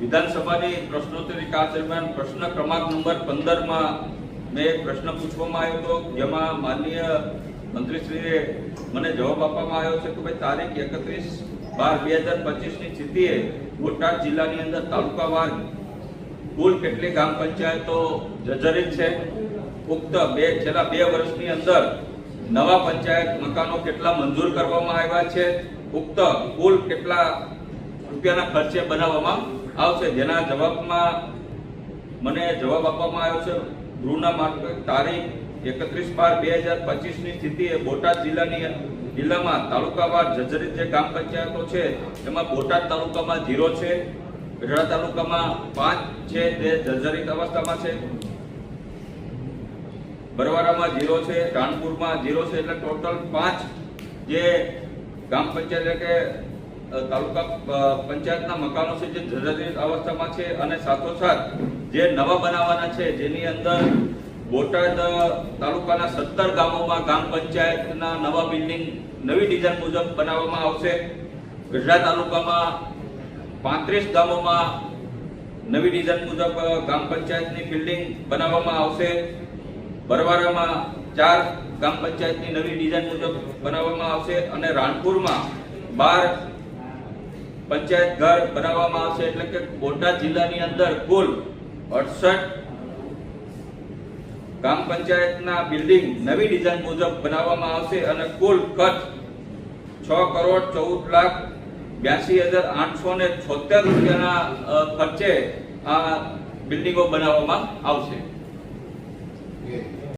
વિધાનસભાની પ્રશ્નોત્તરી કાળ દરમિયાન પ્રશ્ન ક્રમાંક નંબર 15 માં મેં એક પ્રશ્ન પૂછવામાં આવ્યો હતો, જેમાં માનનીય મંત્રીશ્રીએ મને જવાબ આપવામાં આવ્યો છે કે ભાઈ તારીખ 31/12/2025 ની સ્થિતિએ બોટાદ જિલ્લાની અંદર તાલુકાવાર કુલ કેટલી ગ્રામ પંચાયતો જર્જરિત છે, ઉક્ત છેલ્લા 2 વર્ષની અંદર નવા પંચાયત મકાનો કેટલા મંજૂર કરવામાં આવ્યા છે, ઉક્ત કુલ કેટલા રૂપિયાના ખર્ચે બનાવવામાં આવશે, જેના જવાબમાં મને જવાબ આપવામાં આવ્યો છે ગૃહના માર્ફતે તારીખ 31/12/2025 ની સ્થિતિએ બોટાદ જિલ્લામાં તાલુકાવાર જર્જરિત જે ગ્રામ પંચાયતો છે એમાં બોટાદ તાલુકામાં 0 છે, ગઢડા તાલુકામાં 5 છે જે જર્જરિત અવસ્થામાં છે, બરવારામાં 0 છે, રાણપુરમાં 0 છે, એટલે ટોટલ 5 જે ગ્રામ પંચાયત એટલે કે તાલુકા પંચાયતના મકાનો છે જે જર્જરિત અવસ્થામાં છે, અને સાથોસાથ જે નવા બનાવવાના છે જેની અંદર બોટાદ તાલુકાના 17 ગામોમાં ગ્રામ પંચાયતના નવા બિલ્ડિંગ નવી ડિઝાઇન મુજબ બનાવવામાં આવશે, ગઢડા તાલુકામાં 35 ગામોમાં નવી ડિઝાઇન મુજબ ગ્રામ પંચાયતની બિલ્ડિંગ બનાવવામાં આવશે, બરવારામાં 4 ગ્રામ પંચાયતની નવી ડિઝાઇન મુજબ બનાવવામાં આવશે, અને રાણપુરમાં 12 પંચાયત ઘર બનાવવામાં આવશે, એટલે કે બોટાદ જિલ્લાની અંદર કુલ 68 ગ્રામ પંચાયતના બિલ્ડિંગ નવી ડિઝાઇન મુજબ બનાવવામાં આવશે, અને કુલ ખર્ચ 6,14,82,876 રૂપિયાના ખર્ચે આ બિલ્ડિંગો બનાવવામાં આવશે।